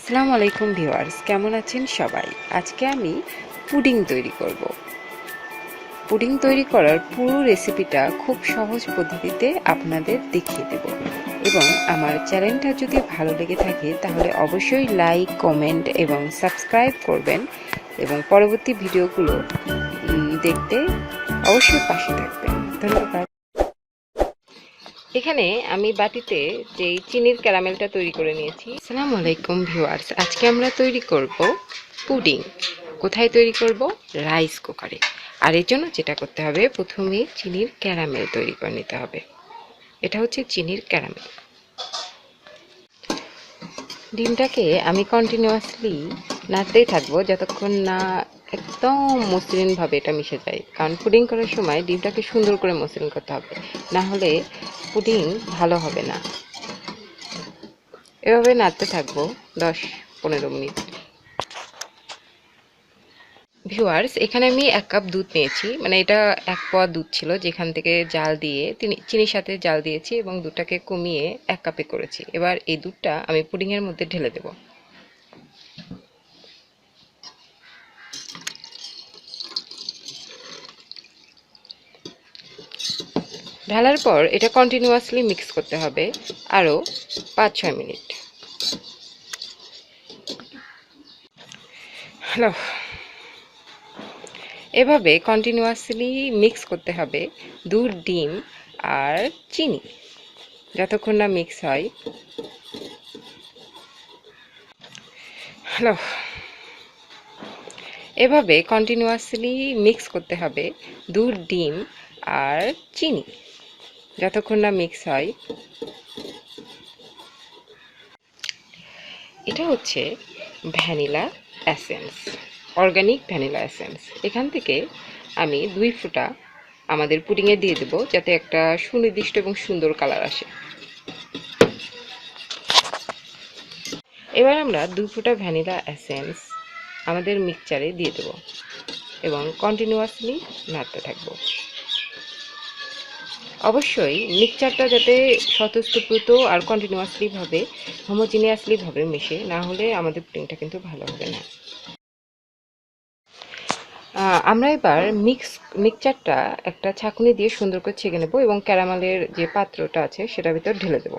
আসসালামুআলাইকুম viewers, কেমন আছেন সবাই? আজকে আমি পুডিং তৈরি করব। পুডিং তৈরি করার পুরো রেসিপিটা খুব সহজ পদ্ধতিতে আপনাদের দেখিয়ে দেব। এবং আমার চ্যানেলটা যদি ভালো লেগে থাকে তাহলে অবশ্যই লাইক, কমেন্ট এবং সাবস্ক্রাইব করবেন এবং পরবর্তী ভিডিওগুলো দেখতে অবশ্যই পাশে থাকবেন। ধন্যবাদ। এখানে আমি বাটিতে যে চিনির ক্যারামেলটা তৈরি করে নিয়েছি। আসসালামু আলাইকুম ভিউয়ার্স, আজকে আমরা তৈরি করব পুডিং। কোথায় তৈরি করব? রাইস কুকারে। আর এর জন্য যেটা করতে হবে, প্রথমে চিনির ক্যারামেল তৈরি করে নিতে হবে। এটা হচ্ছে চিনির ক্যারামেল। ডিমটাকে আমি কন্টিনিউয়াসলি নাড়তেই থাকবো যতক্ষণ না একদম মসৃণভাবে এটা মিশে যায়। কারণ পুডিং করার সময় ডিমটাকে সুন্দর করে মসৃণ করতে হবে, না হলে পুডিং ভালো হবে না। এভাবে নাড়তে থাকবো 10-15 মিনিট। ভিউয়ার্স, এখানে আমি 1 কাপ দুধ নিয়েছি, মানে এটা 1 পোয়া দুধ ছিল, যেখান থেকে জাল দিয়ে চিনির সাথে জাল দিয়েছি এবং দুধটাকে কমিয়ে 1 কাপে করেছি। এবার এই দুধটা আমি পুডিংয়ের মধ্যে ঢেলে দেব। ঢালার পর এটা কন্টিনিউয়াসলি মিক্স করতে হবে আরও 5-6 মিনিট। হ্যালো, এভাবে কন্টিনিউয়াসলি মিক্স করতে হবে দুধ, ডিম আর চিনি যতক্ষণ না মিক্স হয়। হ্যালো, এভাবে কন্টিনিউয়াসলি মিক্স করতে হবে দুধ, ডিম আর চিনি যতক্ষণ না মিক্স হয়। এটা হচ্ছে vanilla essence, organic vanilla essence. এখান থেকে আমি 2 ফোঁটা আমাদের পুডিংয়ে দিয়ে দেবো, যাতে একটা সুনির্দিষ্ট এবং সুন্দর কালার আসে। এবার আমরা 2 ফোঁটা ভ্যানিলা এসেন্স আমাদের মিক্সচারে দিয়ে দেব এবং কন্টিনিউয়াসলি নাড়তে থাকবো। অবশ্যই মিক্সচারটা যাতে স্বতঃস্ফূর্ত আর কন্টিনিউয়াসলিভাবে হোমোজিনিয়াসলিভাবে মেশে, না হলে আমাদের পুডিংটা কিন্তু ভালো হবে না। আমরা এবার মিক্সচারটা একটা ছাঁকুনি দিয়ে সুন্দর করে ছেঁকে নেব এবং ক্যারামেলের যে পাত্রটা আছে সেটার ভিতর ঢেলে দেব।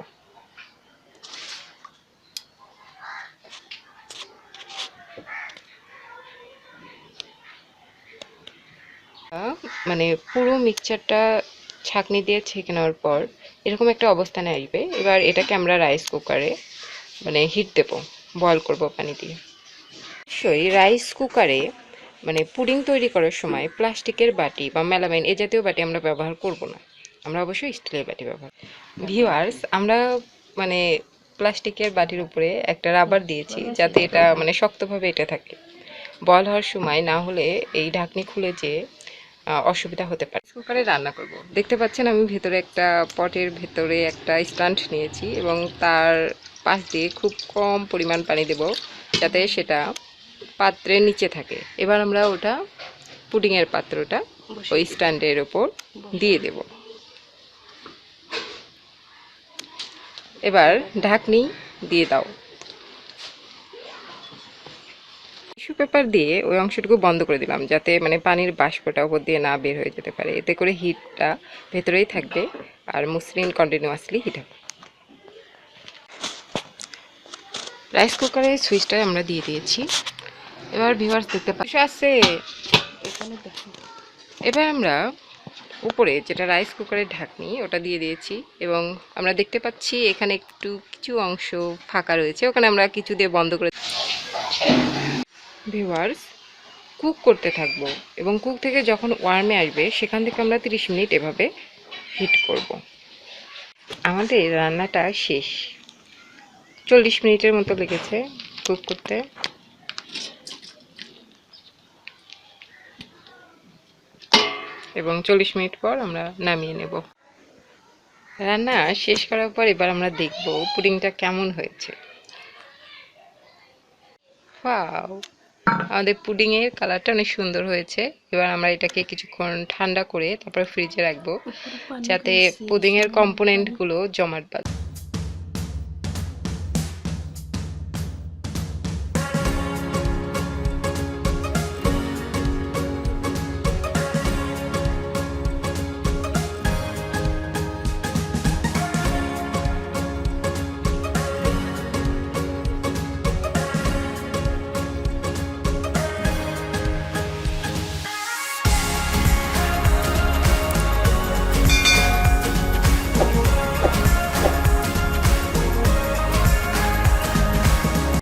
মানে পুরো মিক্সচারটা ছাঁকনি দিয়ে ছেঁকে নেওয়ার পর এরকম একটা অবস্থানে আসবে। এবার এটাকে আমরা রাইস কুকারে মানে হিট দেব, বয়ল করব পানি দিয়ে। অবশ্যই রাইস কুকারে মানে পুডিং তৈরি করার সময় প্লাস্টিকের বাটি বা মেলামাইন এ জাতীয় বাটি আমরা ব্যবহার করব না, আমরা অবশ্যই স্টিলের বাটি ব্যবহার। ভিউয়ার্স, আমরা মানে প্লাস্টিকের বাটির উপরে একটা রাবার দিয়েছি যাতে এটা মানে শক্তভাবে এটা থাকে বয়ল হওয়ার সময়, না হলে এই ঢাকনি খুলে যে অসুবিধা হতে পারে। কুকারে রান্না করব। দেখতে পাচ্ছেন আমি ভেতরে একটা পটের ভেতরে একটা স্ট্যান্ড নিয়েছি এবং তার পাশ দিয়ে খুব কম পরিমাণ পানি দেব যাতে সেটা পাত্রের নিচে থাকে। এবার আমরা ওটা পুডিংয়ের পাত্রটা ওই স্ট্যান্ডের ওপর দিয়ে দেব। এবার ঢাকনি দিয়ে দাও। টিস্যু পেপার দিয়ে ওই অংশটুকু বন্ধ করে দিলাম যাতে মানে পানির বাষ্পটা উপর দিয়ে না বের হয়ে যেতে পারে। এতে করে হিটটা ভেতরেই থাকবে আর মসৃণ কন্টিনিউয়াসলি হিট হবে। রাইস কুকারের সুইচটা আমরা দিয়ে দিয়েছি। এবার ভিউয়ার্স দেখতে পাচ্ছি আছে এখানে দেখুন। এবার আমরা উপরে যেটা রাইস কুকারের ঢাকনি ওটা দিয়ে দিয়েছি এবং আমরা দেখতে পাচ্ছি এখানে একটু কিছু অংশ ফাঁকা রয়েছে, ওখানে আমরা কিছু দিয়ে বন্ধ করে। ভিউয়ার্স, কুক করতে থাকবো এবং কুক থেকে যখন ওয়ার্মে আসবে সেখান থেকে আমরা 30 মিনিট এভাবে হিট করব। আমাদের রান্নাটা শেষ, 40 মিনিটের মতো লেগেছে কুক করতে। এবং 40 মিনিট পর আমরা নামিয়ে নেব। রান্না শেষ করার পর এবার আমরা দেখব পুডিংটা কেমন হয়েছে। ওয়াও, আমাদের পুডিংয়ের কালারটা অনেক সুন্দর হয়েছে। এবার আমরা এটাকে কিছুক্ষণ ঠান্ডা করে তারপরে ফ্রিজে রাখবো যাতে পুডিংয়ের কম্পোনেন্টগুলো জমাট বাঁধে।